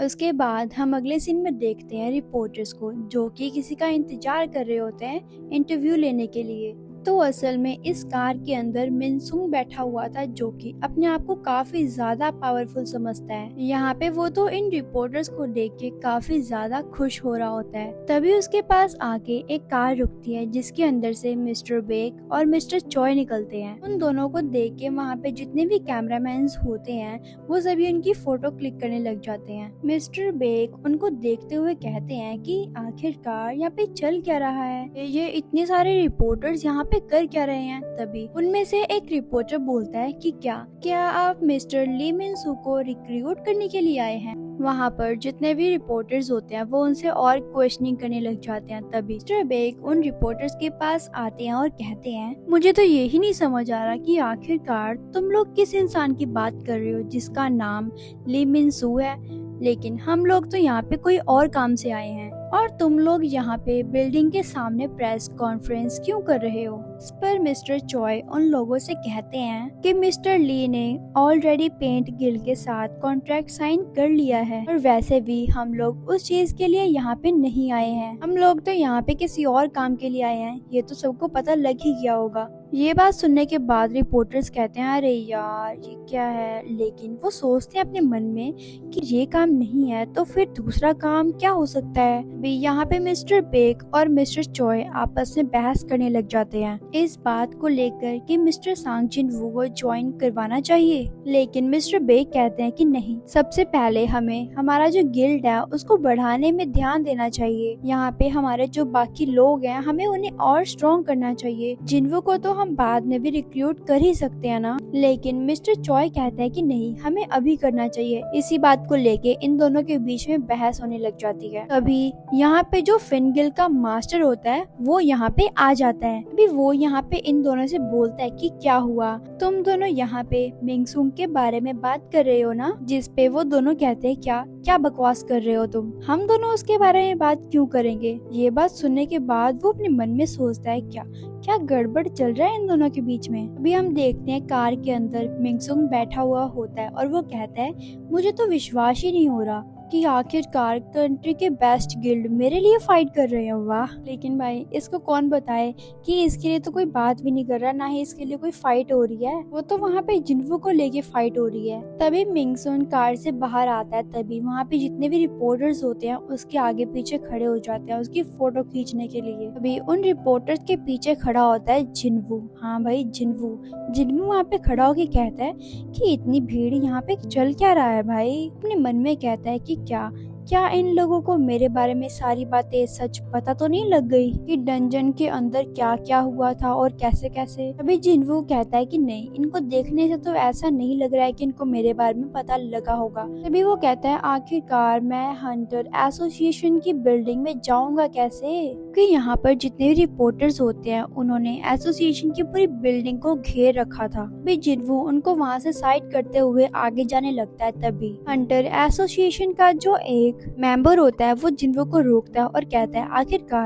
उसके बाद हम अगले सीन में देखते हैं रिपोर्टर्स को जो कि किसी का इंतजार कर रहे होते हैं इंटरव्यू लेने के लिए। तो असल में इस कार के अंदर मिनसुंग बैठा हुआ था जो कि अपने आप को काफी ज्यादा पावरफुल समझता है। यहाँ पे वो तो इन रिपोर्टर्स को देख के काफी ज्यादा खुश हो रहा होता है। तभी उसके पास आके एक कार रुकती है जिसके अंदर से मिस्टर बेक और मिस्टर चॉय निकलते हैं। उन दोनों को देख के वहाँ पे जितने भी कैमरामैन होते हैं वो सभी उनकी फोटो क्लिक करने लग जाते हैं। मिस्टर बेक उनको देखते हुए कहते हैं कि आखिरकार यहाँ पे चल क्या रहा है, ये इतने सारे रिपोर्टर्स यहाँ पे कर क्या रहे हैं। तभी उनमें से एक रिपोर्टर बोलता है कि क्या आप मिस्टर ली मिन सू को रिक्रूट करने के लिए आए हैं। वहाँ पर जितने भी रिपोर्टर्स होते हैं वो उनसे और क्वेश्चनिंग करने लग जाते हैं। तभी मिस्टर बेक उन रिपोर्टर्स के पास आते हैं और कहते हैं, मुझे तो यही नहीं समझ आ रहा कि आखिरकार तुम लोग किस इंसान की बात कर रहे हो जिसका नाम ली मिन सू है, लेकिन हम लोग तो यहाँ पे कोई और काम से आए हैं और तुम लोग यहाँ पे बिल्डिंग के सामने प्रेस कॉन्फ्रेंस क्यों कर रहे हो। इस पर मिस्टर चॉय उन लोगों से कहते हैं कि मिस्टर ली ने ऑलरेडी पेंट गिल्ड के साथ कॉन्ट्रैक्ट साइन कर लिया है और वैसे भी हम लोग उस चीज के लिए यहाँ पे नहीं आए हैं, हम लोग तो यहाँ पे किसी और काम के लिए आए हैं, ये तो सबको पता लग ही गया होगा। ये बात सुनने के बाद रिपोर्टर्स कहते हैं, अरे यार ये क्या है, लेकिन वो सोचते हैं अपने मन में कि ये काम नहीं है तो फिर दूसरा काम क्या हो सकता है। भी यहाँ पे मिस्टर बेक और मिस्टर चॉय आपस में बहस करने लग जाते हैं इस बात को लेकर कि मिस्टर सांग जिन वू को ज्वाइन करवाना चाहिए, लेकिन मिस्टर बेक कहते हैं कि नहीं, सबसे पहले हमें हमारा जो गिल्ड है उसको बढ़ाने में ध्यान देना चाहिए। यहाँ पे हमारे जो बाकी लोग हैं हमें उन्हें और स्ट्रॉन्ग करना चाहिए। जिनवू को तो हम बाद में भी रिक्रूट कर ही सकते हैं ना, लेकिन मिस्टर चॉय कहते हैं कि नहीं, हमें अभी करना चाहिए। इसी बात को लेके इन दोनों के बीच में बहस होने लग जाती है। तभी यहाँ पे जो फिनगिल का मास्टर होता है वो यहाँ पे आ जाता है। अभी वो यहाँ पे इन दोनों से बोलता है कि क्या हुआ, तुम दोनों यहाँ पे मिंगसुंग के बारे में बात कर रहे हो ना। जिस पे वो दोनों कहते हैं, क्या क्या बकवास कर रहे हो तुम, हम दोनों उसके बारे में बात क्यों करेंगे। ये बात सुनने के बाद वो अपने मन में सोचता है क्या क्या गड़बड़ चल रहा है इन दोनों के बीच में। अभी हम देखते हैं कार के अंदर मिंगसुंग बैठा हुआ होता है और वो कहता है, मुझे तो विश्वास ही नहीं हो रहा कि आखिरकार कंट्री के बेस्ट गिल्ड मेरे लिए फाइट कर रहे हैं। वाह, लेकिन भाई इसको कौन बताए कि इसके लिए तो कोई बात भी नहीं कर रहा, ना ही इसके लिए कोई फाइट हो रही है, वो तो वहाँ पे जिन्वू को लेके फाइट हो रही है। तभी मिंगसुन कार से बाहर आता है। तभी वहाँ पे जितने भी रिपोर्टर्स होते हैं उसके आगे पीछे खड़े हो जाते हैं उसकी फोटो खींचने के लिए। अभी उन रिपोर्टर्स के पीछे खड़ा होता है जिन्वू। हाँ भाई जिन्वू वहाँ पे खड़ा होके कहता है कि इतनी भीड़ यहाँ पे चल क्या रहा है भाई। अपने मन में कहता है कि क्या इन लोगों को मेरे बारे में सारी बातें सच पता तो नहीं लग गई कि डंजन के अंदर क्या क्या हुआ था और कैसे कैसे। अभी जिन्वू कहता है कि नहीं, इनको देखने से तो ऐसा नहीं लग रहा है कि इनको मेरे बारे में पता लगा होगा। तभी वो कहता है, आखिरकार मैं हंटर एसोसिएशन की बिल्डिंग में जाऊंगा कैसे, कि यहाँ पर जितने भी रिपोर्टर्स होते हैं उन्होंने एसोसिएशन की पूरी बिल्डिंग को घेर रखा था। अभी जिन्वू उनको वहाँ से साइड करते हुए आगे जाने लगता है। तभी हंटर एसोसिएशन का जो एक मेंबर होता है वो जिन्वू को रोकता है और कहता है,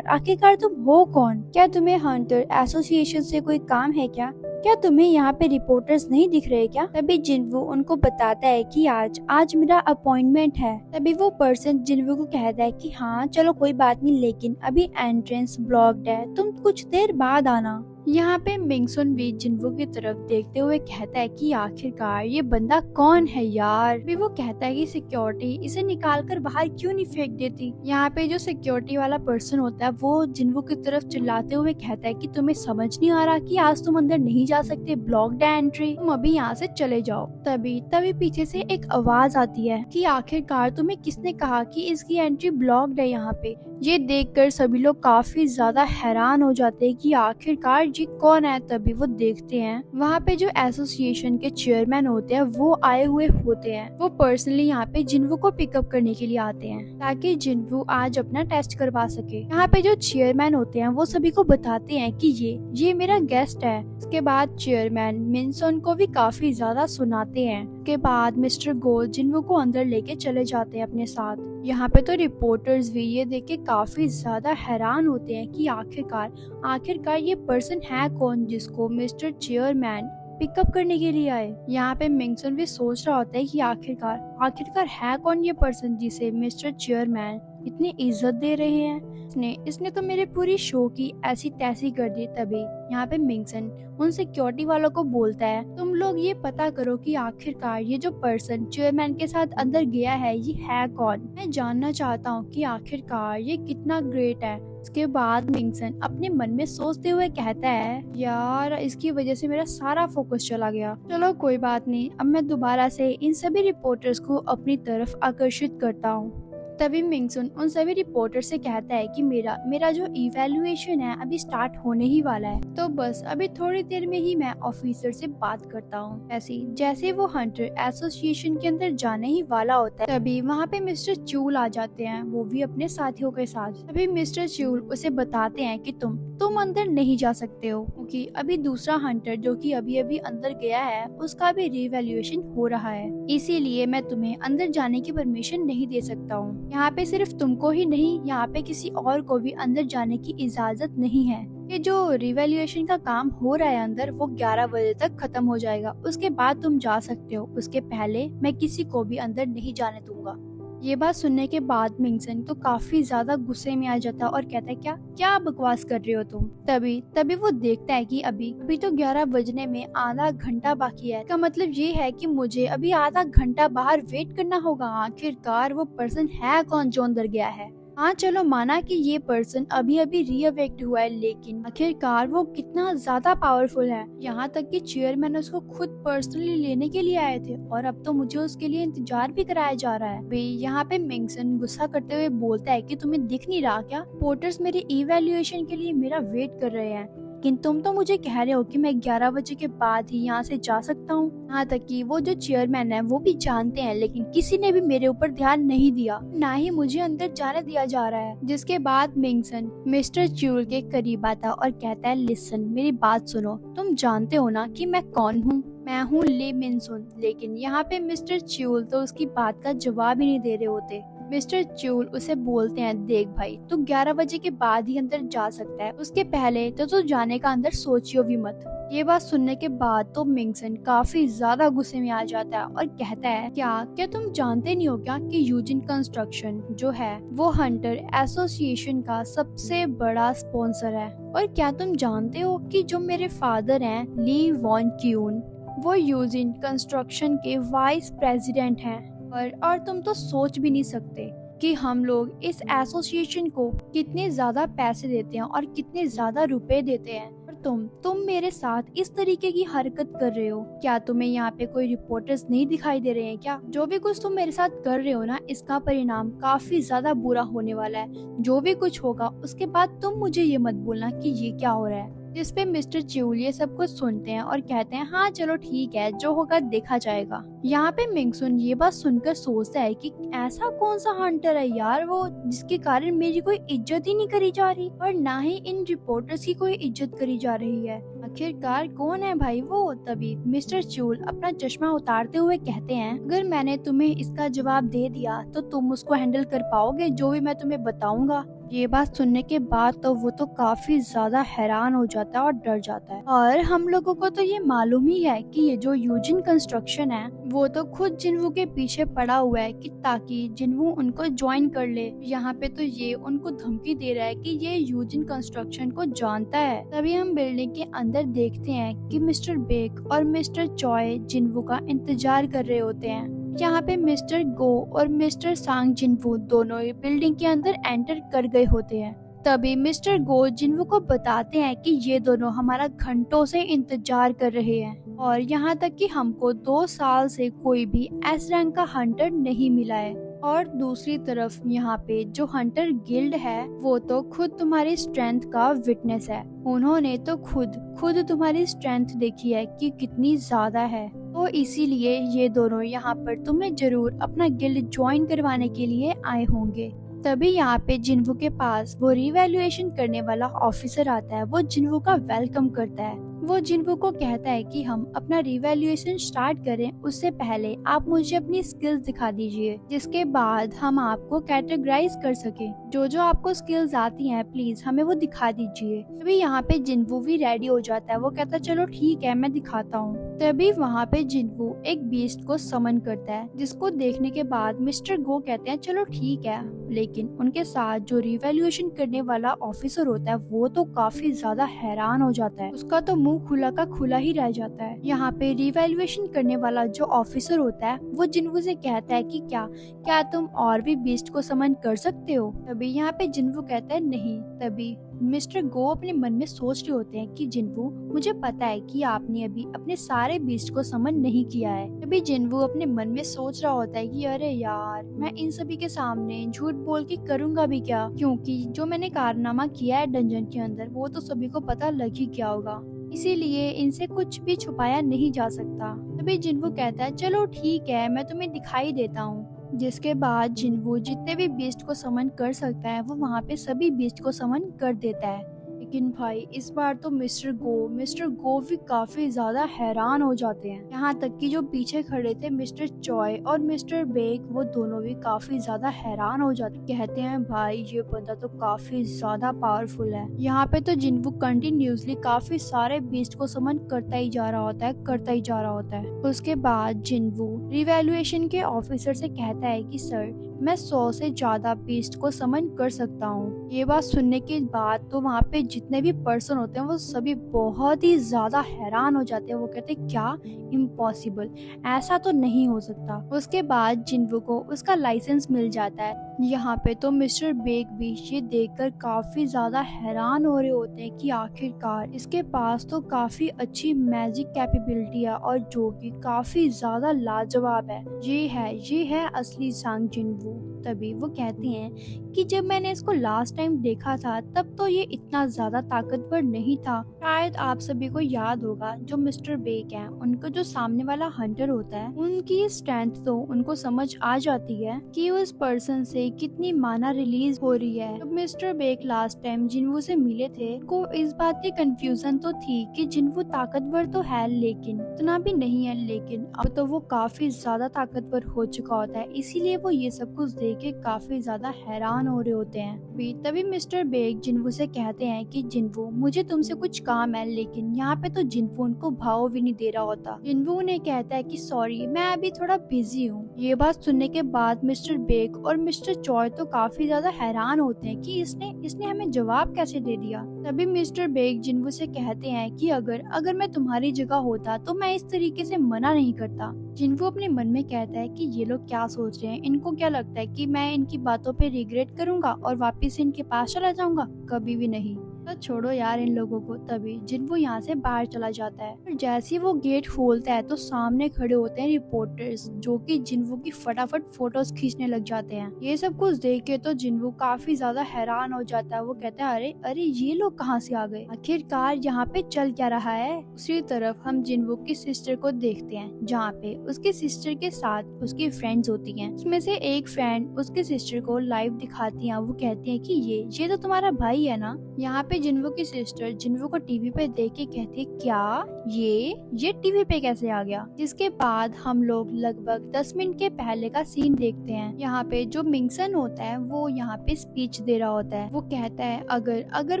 आखिरकार तुम हो कौन, क्या तुम्हें हंटर एसोसिएशन से कोई काम है क्या तुम्हें यहाँ पे रिपोर्टर्स नहीं दिख रहे क्या। तभी जिन्वू उनको बताता है कि आज मेरा अपॉइंटमेंट है। तभी वो पर्सन जिन्वू को कहता है कि हाँ चलो कोई बात नहीं, लेकिन अभी एंट्रेंस ब्लॉक्ड है, तुम कुछ देर बाद आना। यहाँ पे मिंगसुन भी जिन्वू की तरफ देखते हुए कहता है कि आखिरकार ये बंदा कौन है यार। भी वो कहता है कि सिक्योरिटी इसे निकाल कर बाहर क्यों नहीं फेंक देती। यहाँ पे जो सिक्योरिटी वाला पर्सन होता है वो जिन्वू की तरफ चिल्लाते हुए कहता है कि तुम्हें समझ नहीं आ रहा कि आज तुम अंदर नहीं जा सकते, ब्लॉक्ड है एंट्री, तुम अभी यहाँ से चले जाओ। तभी पीछे से एक आवाज आती है कि आखिरकार तुम्हें किसने कहा कि इसकी एंट्री ब्लॉक्ड है यहाँ पे। ये देखकर सभी लोग काफी ज्यादा हैरान हो जाते हैं कि आखिरकार जी कौन है। तभी वो देखते हैं वहाँ पे जो एसोसिएशन के चेयरमैन होते हैं वो आए हुए होते हैं। वो पर्सनली यहाँ पे जिन्वू को पिकअप करने के लिए आते हैं ताकि जिन्वू आज अपना टेस्ट करवा सके। यहाँ पे जो चेयरमैन होते हैं वो सभी को बताते हैं कि ये मेरा गेस्ट है। उसके बाद चेयरमैन मिनसुन को भी काफी ज्यादा सुनाते हैं। उसके बाद मिस्टर गोल जिन्वू को अंदर लेके चले जाते हैं अपने साथ। यहाँ पे तो रिपोर्टर्स भी ये देख के काफी ज्यादा हैरान होते हैं कि आखिरकार ये पर्सन है कौन जिसको मिस्टर चेयरमैन पिकअप करने के लिए आए। यहाँ पे मिंगसन भी सोच रहा होता है कि आखिरकार है कौन ये पर्सन जिसे मिस्टर चेयरमैन इतनी इज्जत दे रहे हैं। इसने तो मेरे पूरी शो की ऐसी तैसी कर दी। तभी यहाँ पे मिंगसन उन सिक्योरिटी वालों को बोलता है, तुम लोग ये पता करो कि आखिरकार ये जो पर्सन चेयरमैन के साथ अंदर गया है ये है कौन। मैं जानना चाहता हूँ कि आखिरकार ये कितना ग्रेट है। इसके बाद मिंगसन अपने मन में सोचते हुए कहता है, यार इसकी वजह से मेरा सारा फोकस चला गया। चलो कोई बात नहीं, अब मैं दोबारा से इन सभी रिपोर्टर्स को अपनी तरफ आकर्षित करता हूँ। तभी मिंगसन उन सभी रिपोर्टर से कहता है कि मेरा जो इवैल्यूएशन है अभी स्टार्ट होने ही वाला है, तो बस अभी थोड़ी देर में ही मैं ऑफिसर से बात करता हूँ। जैसे वो हंटर एसोसिएशन के अंदर जाने ही वाला होता है तभी वहाँ पे मिस्टर च्यूल आ जाते हैं, वो भी अपने साथियों के साथ। तभी मिस्टर च्यूल उसे बताते हैं कि तुम अंदर नहीं जा सकते हो, क्योंकि अभी दूसरा हंटर जो कि अभी अभी अंदर गया है उसका भी रिवैल्यूएशन हो रहा है, इसीलिए मैं तुम्हें अंदर जाने की परमिशन नहीं दे सकता हूँ। यहाँ पे सिर्फ तुमको ही नहीं, यहाँ पे किसी और को भी अंदर जाने की इजाजत नहीं है। ये जो रिवैल्यूएशन का काम हो रहा है अंदर वो 11 बजे तक खत्म हो जाएगा, उसके बाद तुम जा सकते हो, उसके पहले मैं किसी को भी अंदर नहीं जाने दूंगा। ये बात सुनने के बाद मिंगसन तो काफी ज्यादा गुस्से में आ जाता है और कहता है, क्या बकवास कर रहे हो तुम। तभी वो देखता है कि अभी तो 11 बजने में आधा घंटा बाकी है। इसका मतलब ये है कि मुझे अभी आधा घंटा बाहर वेट करना होगा। आखिरकार वो पर्सन है कौन जो अंदर गया है। हाँ चलो माना कि ये पर्सन अभी अभी रीअवेक्ट हुआ है, लेकिन आखिरकार वो कितना ज्यादा पावरफुल है। यहाँ तक कि चेयरमैन उसको खुद पर्सनली लेने के लिए आए थे और अब तो मुझे उसके लिए इंतजार भी कराया जा रहा है। भाई यहाँ पे मिंगसन गुस्सा करते हुए बोलता है कि तुम्हें दिख नहीं रहा क्या, पोर्टर्स मेरे इवैल्यूएशन के लिए मेरा वेट कर रहे हैं, लेकिन तुम तो मुझे कह रहे हो कि मैं 11 बजे के बाद ही यहाँ से जा सकता हूँ। यहाँ तक कि वो जो चेयरमैन है वो भी जानते हैं, लेकिन किसी ने भी मेरे ऊपर ध्यान नहीं दिया, ना ही मुझे अंदर जाने दिया जा रहा है। जिसके बाद मिंगसन मिस्टर च्यूल के करीब आता और कहता है, लिसन मेरी बात सुनो, तुम जानते हो ना कि मैं कौन हूँ। मैं हूँ ली मिनसुन। लेकिन यहाँ पे मिस्टर च्यूल तो उसकी बात का जवाब ही नहीं दे रहे होते। मिस्टर च्यूल उसे बोलते हैं, देख भाई तू 11 बजे के बाद ही अंदर जा सकता है, उसके पहले तो तू जाने का अंदर सोचियो भी मत। ये बात सुनने के बाद तो मिंगसन काफी ज्यादा गुस्से में आ जाता है और कहता है, क्या तुम जानते नहीं हो क्या कि यूजिन कंस्ट्रक्शन जो है वो हंटर एसोसिएशन का सबसे बड़ा स्पॉन्सर है। और क्या तुम जानते हो कि जो मेरे फादर हैं ली वॉन क्यून, वो यूजिन कंस्ट्रक्शन के वाइस प्रेसिडेंट हैं। और तुम तो सोच भी नहीं सकते कि हम लोग इस एसोसिएशन को कितने ज्यादा पैसे देते हैं और कितने ज्यादा रुपए देते हैं, और तुम मेरे साथ इस तरीके की हरकत कर रहे हो। क्या तुम्हें यहाँ पे कोई रिपोर्टर्स नहीं दिखाई दे रहे हैं क्या? जो भी कुछ तुम मेरे साथ कर रहे हो ना, इसका परिणाम काफी ज्यादा बुरा होने वाला है। जो भी कुछ होगा उसके बाद तुम मुझे ये मत बोलना कि ये क्या हो रहा है। जिसपे मिस्टर च्यूल ये सब कुछ सुनते हैं और कहते हैं, हाँ चलो ठीक है, जो होगा देखा जाएगा। यहाँ पे मिंगसन ये बात सुनकर सोचता है कि ऐसा कौन सा हंटर है यार वो जिसके कारण मेरी कोई इज्जत ही नहीं करी जा रही और ना ही इन रिपोर्टर्स की कोई इज्जत करी जा रही है। आखिरकार कौन है भाई वो? तभी मिस्टर च्यूल अपना चश्मा उतारते हुए कहते हैं, अगर मैंने तुम्हें इसका जवाब दे दिया तो तुम उसको हैंडल कर पाओगे जो भी मैं तुम्हें बताऊंगा। ये बात सुनने के बाद तो वो तो काफी ज्यादा हैरान हो जाता है और डर जाता है। और हम लोगों को तो ये मालूम ही है कि ये जो यूजिन कंस्ट्रक्शन है वो तो खुद जिन्वू के पीछे पड़ा हुआ है कि ताकि जिन्वू उनको ज्वाइन कर ले। यहाँ पे तो ये उनको धमकी दे रहा है कि ये यूजिन कंस्ट्रक्शन को जानता है। तभी हम बिल्डिंग के अंदर देखते हैं कि मिस्टर बेक और मिस्टर चॉय जिन्वू का इंतजार कर रहे होते हैं। यहाँ पे मिस्टर गो और मिस्टर सांग जिन्वू दोनों ही बिल्डिंग के अंदर एंटर कर गए होते हैं। तभी मिस्टर गो जिन्वू को बताते हैं कि ये दोनों हमारा घंटों से इंतजार कर रहे हैं और यहाँ तक कि हमको 2 साल से कोई भी एस रैंक का हंटर नहीं मिला है। और दूसरी तरफ यहाँ पे जो हंटर गिल्ड है वो तो खुद तुम्हारी स्ट्रेंथ का विटनेस है। उन्होंने तो खुद तुम्हारी स्ट्रेंथ देखी है कि कितनी ज्यादा है, तो इसीलिए ये दोनों यहाँ पर तुम्हें जरूर अपना गिल्ड ज्वाइन करवाने के लिए आए होंगे। तभी यहाँ पे जिन्वू के पास वो रिवैल्यूएशन करने वाला ऑफिसर आता है। वो जिन्वू का वेलकम करता है वो जिनवू को कहता है कि हम अपना रिवैल्यूएशन स्टार्ट करें उससे पहले आप मुझे अपनी स्किल्स दिखा दीजिए, जिसके बाद हम आपको कैटेगराइज कर सके। जो आपको स्किल्स आती हैं प्लीज हमें वो दिखा दीजिए। तभी यहाँ पे जिनवू भी रेडी हो जाता है, वो कहता है चलो ठीक है मैं दिखाता हूँ। तभी वहाँ पे जिनवू एक बीस्ट को समन करता है, जिसको देखने के बाद मिस्टर गो कहते हैं चलो ठीक है, लेकिन उनके साथ जो रिवैल्यूएशन करने वाला ऑफिसर होता है वो तो काफी ज्यादा हैरान हो जाता है, उसका तो मुंह खुला का खुला ही रह जाता है। यहाँ पे रिवैल्यूएशन करने वाला जो ऑफिसर होता है वो जिनवू से कहता है कि क्या तुम और भी बीस्ट को समन कर सकते हो। तभी यहाँ पे जिनवू कहता है नहीं। तभी मिस्टर गो अपने मन में सोच रहे होते हैं कि जिनवू मुझे पता है कि आपने अभी अपने सारे बीस्ट को समन नहीं किया है। तभी जिनवू अपने मन में सोच रहा होता है कि अरे यार मैं इन सभी के सामने झूठ बोल के करूंगा भी क्या, क्योंकि जो मैंने कारनामा किया है डंजन के अंदर वो तो सभी को पता लग ही गया होगा, इसीलिए इनसे कुछ भी छुपाया नहीं जा सकता। तभी जिनवू कहता है चलो ठीक है मैं तुम्हें दिखाई देता हूँ। जिसके बाद जिनवू जितने भी बीस्ट को समन कर सकता है वो वहाँ पे सभी बीस्ट को समन कर देता है। लेकिन भाई इस बार तो मिस्टर गो भी काफी ज्यादा हैरान हो जाते हैं। यहाँ तक कि जो पीछे खड़े थे मिस्टर चॉय और मिस्टर बेक वो दोनों भी काफी ज्यादा हैरान हो जाते, कहते हैं भाई ये बंदा तो काफी ज्यादा पावरफुल है। यहाँ पे तो जिनवू कंटिन्यूसली काफी सारे बीस्ट को समन करता ही जा रहा होता है। उसके बाद जिनवू रिवैल्यूएशन के ऑफिसर से कहता है कि सर मैं 100 से ज्यादा बीस्ट को समन कर सकता हूँ। ये बात सुनने के बाद तो वहाँ पे जितने भी पर्सन होते हैं वो सभी बहुत ही ज्यादा हैरान हो जाते हैं। वो कहते हैं क्या इम्पॉसिबल, ऐसा तो नहीं हो सकता। उसके बाद जिनवू को उसका लाइसेंस मिल जाता है। यहाँ पे तो मिस्टर बेक भी ये देखकर काफी ज्यादा हैरान हो रहे होते हैं कि आखिरकार इसके पास तो काफी अच्छी मैजिक कैपेबिलिटी है और जो कि काफी ज्यादा लाजवाब है। ये है असली सांग जिनवू। तभी वो कहते हैं कि जब मैंने इसको लास्ट टाइम देखा था तब तो ये इतना ज्यादा ताकतवर नहीं था। शायद आप सभी को याद होगा जो मिस्टर बेक हैं उनको जो सामने वाला हंटर होता है उनकी स्ट्रेंथ तो उनको समझ आ जाती है कि उस पर्सन से कितनी माना रिलीज हो रही है। जब mister Beck last time Jinwoo से मिले थे को इस बात की कंफ्यूजन तो थी कि जिनवू ताकतवर तो है लेकिन इतना भी नहीं है, लेकिन अब तो वो काफी ज्यादा ताकतवर हो चुका होता है, इसीलिए वो ये सब कुछ देख के काफी ज्यादा हैरान हो रहे होते हैं। तभी मिस्टर बेक जिनवू से कहते हैं कि जिनवू मुझे तुमसे कुछ काम है, लेकिन यहाँ पे तो जिनवू उनको भाव भी नहीं दे रहा होता। जिनवू उन्हें कहता है कि सॉरी मैं अभी थोड़ा बिजी हूँ। ये बात सुनने के बाद मिस्टर बेक और मिस्टर चॉय तो काफी ज्यादा हैरान होते हैं कि इसने हमें जवाब कैसे दे दिया। तभी मिस्टर बेक जिनवू से कहते हैं कि अगर मैं तुम्हारी जगह होता तो मैं इस तरीके से मना नहीं करता। जिनवू अपने मन में कहता है कि ये लोग क्या सोच रहे हैं, इनको क्या लगता है कि मैं इनकी बातों पे रिग्रेट करूंगा और वापस इनके पास चला जाऊंगा, कभी भी नहीं। तो छोड़ो यार इन लोगों को। तभी जिनवू यहाँ से बाहर चला जाता है और जैसे ही वो गेट खोलता है तो सामने खड़े होते हैं रिपोर्टर्स जो कि जिनवू की फटाफट फोटोज खींचने लग जाते हैं। ये सब कुछ देख के तो जिनवू काफी ज्यादा हैरान हो जाता है। वो कहता है अरे अरे ये लोग कहाँ से आ गए, आखिरकार यहाँ पे चल क्या रहा है। दूसरी तरफ हम जिनवू की सिस्टर को देखते हैं जहाँ पे उसकी सिस्टर के साथ उसकी फ्रेंड्स होती हैं। उसमें से एक फ्रेंड उसके सिस्टर को लाइव दिखाती है। वो कहती है कि ये तो तुम्हारा भाई है ना। यहाँ पे जिनवू की सिस्टर जिनवू को टीवी पे देख के कहती है क्या ये टीवी पे कैसे आ गया। जिसके बाद हम लोग लगभग 10 मिनट के पहले का सीन देखते हैं। यहाँ पे जो मिंगसन होता है वो यहाँ पे स्पीच दे रहा होता है। वो कहता है अगर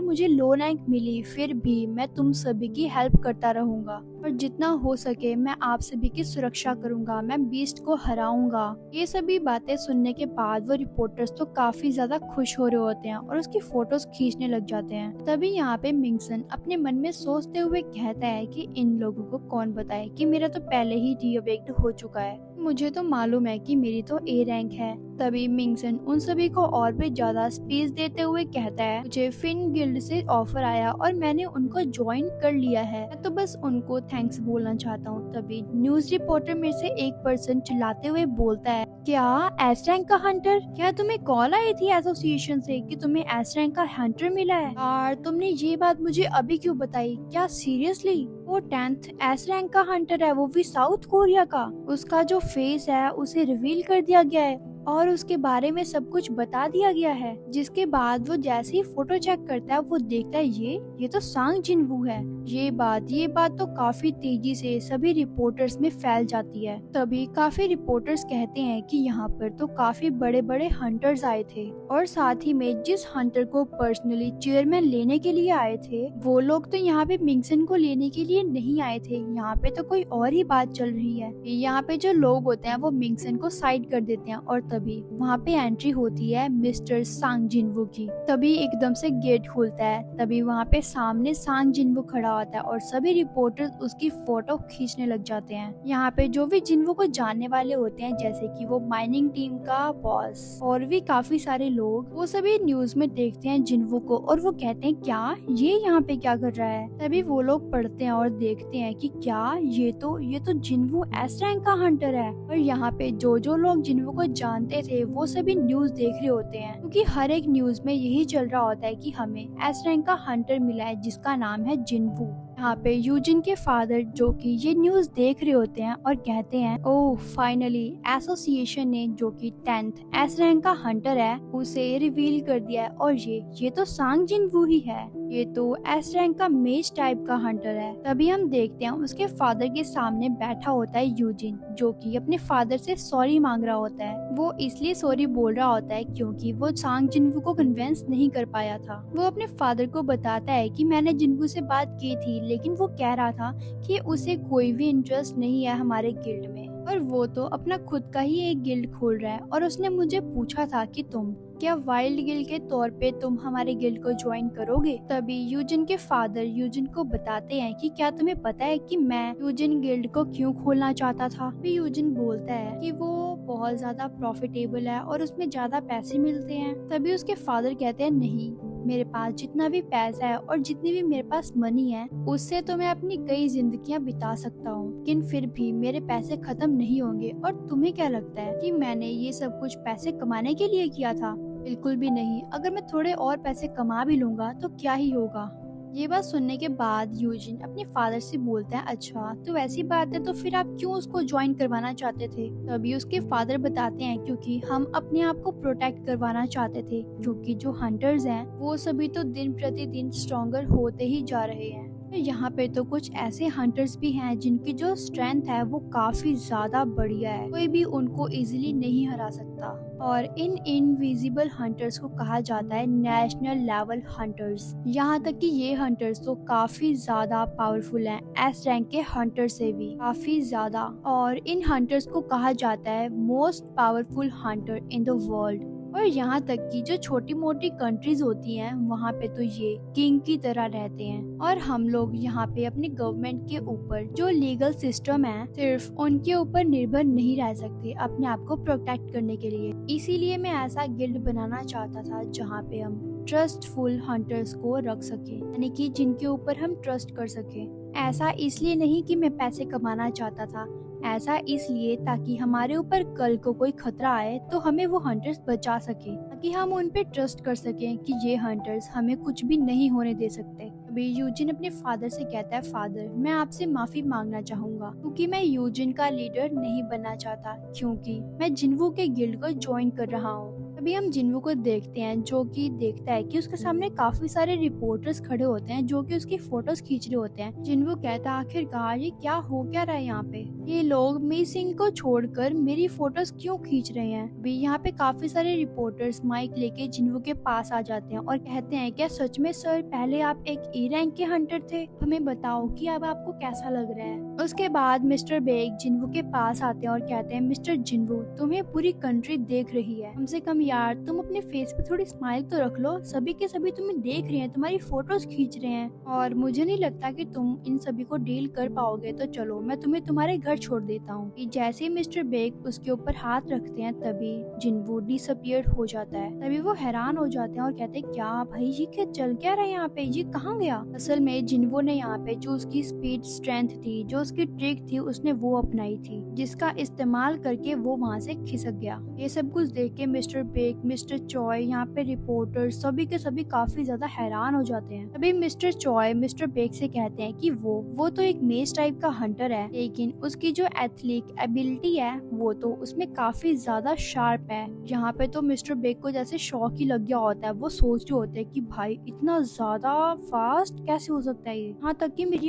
मुझे लो रैंक मिली फिर भी मैं तुम सभी की हेल्प करता रहूंगा और जितना हो सके मैं आप सभी की सुरक्षा करूंगा, मैं बीस्ट को हराऊंगा। ये सभी बातें सुनने के बाद वो रिपोर्टर्स तो काफी ज्यादा खुश हो रहे होते हैं और उसकी फोटोज खींचने लग जाते हैं। तभी यहाँ पे मिंगसन अपने मन में सोचते हुए कहता है कि इन लोगों को कौन बताए कि मेरा तो पहले ही रीअवेक्ड हो चुका है, मुझे तो मालूम है कि मेरी तो ए रैंक है। तभी मिंगसन उन सभी को और भी ज्यादा स्पेस देते हुए कहता है मुझे फिन गिल्ड से ऑफर आया और मैंने उनको ज्वाइन कर लिया है, मैं तो बस उनको थैंक्स बोलना चाहता हूँ। तभी न्यूज रिपोर्टर में से एक पर्सन चिल्लाते हुए बोलता है क्या एस रैंक का हंटर, क्या तुम्हें कॉल आई थी एसोसिएशन से कि तुम्हें एस रैंक का हंटर मिला है? यार तुमने ये बात मुझे अभी क्यों बताई, क्या सीरियसली? वो 10th एस रैंक का हंटर है, वो भी साउथ कोरिया का। उसका जो फेस है उसे रिवील कर दिया गया है और उसके बारे में सब कुछ बता दिया गया है। जिसके बाद वो जैसे ही फोटो चेक करता है वो देखता है ये तो सांग जिनवू है। ये बात तो काफी तेजी से सभी रिपोर्टर्स में फैल जाती है। तभी काफी रिपोर्टर्स कहते हैं कि यहाँ पर तो काफी बड़े बड़े हंटर्स आए थे और साथ ही में जिस हंटर को पर्सनली चेयरमैन लेने के लिए आए थे वो लोग तो यहाँ पे मिंगसन को लेने के लिए नहीं आए थे। यहाँ पे तो कोई और ही बात चल रही है। यहाँ पे जो लोग होते हैं वो मिंगसन को साइड कर देते हैं और तभी वहाँ पे एंट्री होती है मिस्टर सांग जिनवू की। तभी एकदम से गेट खुलता है। तभी वहाँ पे सामने सांग जिनवू खड़ा होता है और सभी रिपोर्टर्स उसकी फोटो खींचने लग जाते हैं। यहाँ पे जो भी जिनवू को जानने वाले होते हैं जैसे कि वो माइनिंग टीम का बॉस और भी काफी सारे लोग वो सभी न्यूज में देखते हैं जिनवू को और वो कहते हैं क्या ये यहाँ पे क्या कर रहा है। तभी वो लोग पढ़ते हैं और देखते हैं कि क्या ये तो जिनवू एस रैंक का हंटर है। और यहाँ पे जो लोग जिनवू को जानते थे वो सभी न्यूज देख रहे होते हैं क्योंकि हर एक न्यूज में यही चल रहा होता है कि हमें एस रैंक का हंटर मिला है जिसका नाम है जिनवू। यहाँ पे यूजिन के फादर जो कि ये न्यूज देख रहे होते हैं और कहते हैं ओह फाइनली एसोसिएशन ने जो कि 10th एस रैंक का हंटर है उसे रिवील कर दिया है और ये तो सांग जिनवू ही है। ये तो एस रैंक का मेज टाइप का हंटर है। तभी हम देखते हैं उसके फादर के सामने बैठा होता है यूजिन जो कि अपने फादर से सॉरी मांग रहा होता है। वो इसलिए सॉरी बोल रहा होता है क्योंकि वो सांग जिनवू को कन्विंस नहीं कर पाया था। वो अपने फादर को बताता है कि मैंने जिनवू से बात की थी लेकिन वो कह रहा था कि उसे कोई भी इंटरेस्ट नहीं है हमारे गिल्ड में और वो तो अपना खुद का ही एक गिल्ड खोल रहा है। और उसने मुझे पूछा था कि तुम क्या वाइल्ड गिल्ड के तौर पे तुम हमारे गिल्ड को ज्वाइन करोगे। तभी यूजिन के फादर यूजिन को बताते हैं कि क्या तुम्हें पता है कि मैं यूजिन गिल्ड को क्यों खोलना चाहता था। फिर यूजिन बोलता है कि वो बहुत ज्यादा प्रॉफिटेबल है और उसमें ज्यादा पैसे मिलते हैं। तभी उसके फादर कहते हैं नहीं, मेरे पास जितना भी पैसा है और जितनी भी मेरे पास मनी है उससे तो मैं अपनी कई जिंदगियां बिता सकता हूँ लेकिन फिर भी मेरे पैसे खत्म नहीं होंगे। और तुम्हें क्या लगता है कि मैंने ये सब कुछ पैसे कमाने के लिए किया था? बिल्कुल भी नहीं। अगर मैं थोड़े और पैसे कमा भी लूंगा तो क्या ही होगा। ये बात सुनने के बाद यूजिन अपने फादर से बोलता है अच्छा तो ऐसी बात है तो फिर आप क्यों उसको ज्वाइन करवाना चाहते थे। तभी उसके फादर बताते हैं क्योंकि हम अपने आप को प्रोटेक्ट करवाना चाहते थे क्योंकि जो हंटर्स हैं वो सभी तो दिन प्रतिदिन स्ट्रॉन्गर होते ही जा रहे हैं। यहाँ पे तो कुछ ऐसे हंटर्स भी हैं जिनकी जो स्ट्रेंथ है वो काफी ज्यादा बढ़िया है। कोई भी उनको इजीली नहीं हरा सकता और इन इनविजिबल हंटर्स को कहा जाता है नेशनल लेवल हंटर्स। यहाँ तक कि ये हंटर्स तो काफी ज्यादा पावरफुल हैं एस रैंक के हंटर से भी काफी ज्यादा। और इन हंटर्स को कहा जाता है most powerful Hunter in the world. और यहाँ तक कि जो छोटी मोटी कंट्रीज होती हैं वहाँ पे तो ये किंग की तरह रहते हैं और हम लोग यहाँ पे अपने गवर्नमेंट के ऊपर जो लीगल सिस्टम है सिर्फ उनके ऊपर निर्भर नहीं रह सकते अपने आप को प्रोटेक्ट करने के लिए। इसीलिए मैं ऐसा गिल्ड बनाना चाहता था जहाँ पे हम ट्रस्टफुल हंटर्स को रख सके यानी कि जिनके ऊपर हम ट्रस्ट कर सके। ऐसा इसलिए नहीं कि मैं पैसे कमाना चाहता था, ऐसा इसलिए ताकि हमारे ऊपर कल को कोई खतरा आए तो हमें वो हंटर्स बचा सके, ताकि हम उन पे ट्रस्ट कर सकें कि ये हंटर्स हमें कुछ भी नहीं होने दे सकते। अभी यूजिन अपने फादर से कहता है फादर मैं आपसे माफी मांगना चाहूंगा क्योंकि मैं यूजिन का लीडर नहीं बनना चाहता क्योंकि मैं जिनवू के गिल्ड को ज्वाइन कर रहा हूँ। अभी हम जिनवू को देखते हैं जो कि देखता है कि उसके सामने काफी सारे रिपोर्टर्स खड़े होते हैं जो कि उसकी फोटोज खींच रहे होते हैं। जिनवू कहता है आखिरकार ये क्या हो क्या रहा है यहाँ पे, ये लोग मी सिंह को छोड़कर मेरी फोटोज क्यों खींच रहे हैं। अभी यहाँ पे काफी सारे रिपोर्टर्स माइक लेके जिनवू के पास आ जाते हैं और कहते हैं क्या सच में सर पहले आप एक ए रैंक के हंटर थे, हमें बताओ कि अब आपको कैसा लग रहा है। उसके बाद मिस्टर बेग जिनवू के पास आते हैं और कहते हैं मिस्टर जिनवू तुम्हें पूरी कंट्री देख रही है, कम से कम यार तुम अपने फेस पे थोड़ी स्माइल तो रख लो, सभी के सभी तुम्हें देख रहे हैं, तुम्हारी फोटोज खींच रहे हैं और मुझे नहीं लगता कि तुम इन सभी को डील कर पाओगे, तो चलो मैं तुम्हें तुम्हारे घर छोड़ देता हूँ। जैसे ही मिस्टर बेग उसके ऊपर हाथ रखते हैं तभी जिनवू डिसअपियर हो जाता है। तभी वो हैरान हो जाते हैं और कहते हैं क्या भाई ये क्या चल क्या रहा है यहाँ पे, ये कहाँ गया। असल में जिनवू ने यहाँ पे जो उसकी स्पीड स्ट्रेंथ थी, जो उसकी ट्रिक थी उसने वो अपनाई थी, जिसका इस्तेमाल करके वो वहाँ से खिसक गया। ये सब कुछ देख के मिस्टर बेक, मिस्टर चॉय, यहाँ पे रिपोर्टर सभी के सभी काफी ज्यादा हैरान हो जाते हैं। तभी मिस्टर चॉय मिस्टर बेक से कहते हैं कि वो तो एक मेज टाइप का हंटर है, लेकिन उसकी जो एथलिक एबिलिटी है वो तो उसमें काफी ज्यादा शार्प है। यहाँ पे तो मिस्टर बेक को जैसे शौक ही लग गया होता है। वो सोच रहे होते हैं कि भाई इतना ज्यादा फास्ट कैसे हो सकता है ये। यहाँ तक कि मेरी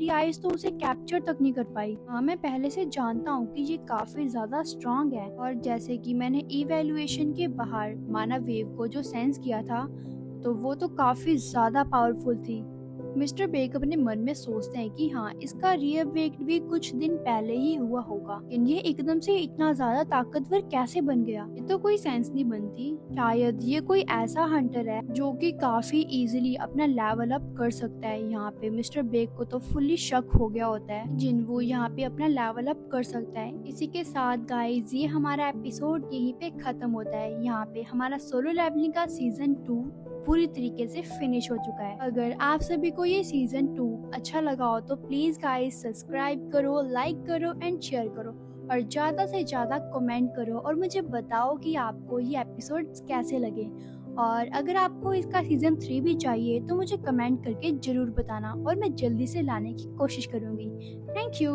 आईज तो उसे कैप्चर तक नहीं कर पाई। हाँ, मैं पहले से जानता हूँ कि ये काफी ज्यादा स्ट्रांग है, और जैसे कि मैंने इवैल्यूएशन के बाहर मानव वेव को जो सेंस किया था, तो वो तो काफी ज्यादा पावरफुल थी। मिस्टर बेक अपने मन में सोचते हैं कि हाँ, इसका रिएवेक भी कुछ दिन पहले ही हुआ होगा, लेकिन ये एकदम से इतना ज्यादा ताकतवर कैसे बन गया, ये तो कोई सेंस नहीं बनती। शायद ये कोई ऐसा हंटर है जो कि काफी इजीली अपना लेवल अप कर सकता है। यहाँ पे मिस्टर बेक को तो फुल्ली शक हो गया होता है जिन वो यहाँ पे अपना लेवल अप कर सकता है। इसी के साथ गाइस, ये हमारा एपिसोड यहीं पे खत्म होता है। यहाँ पे हमारा सोलो लेवलिंग का सीजन 2 पूरी तरीके से फिनिश हो चुका है। अगर आप सभी को ये सीजन 2 अच्छा लगा हो तो प्लीज गाइस सब्सक्राइब करो, लाइक करो एंड शेयर करो, और ज्यादा से ज्यादा कमेंट करो और मुझे बताओ कि आपको ये एपिसोड्स कैसे लगे। और अगर आपको इसका सीजन 3 भी चाहिए तो मुझे कमेंट करके जरूर बताना, और मैं जल्दी से लाने की कोशिश करूंगी। Thank you.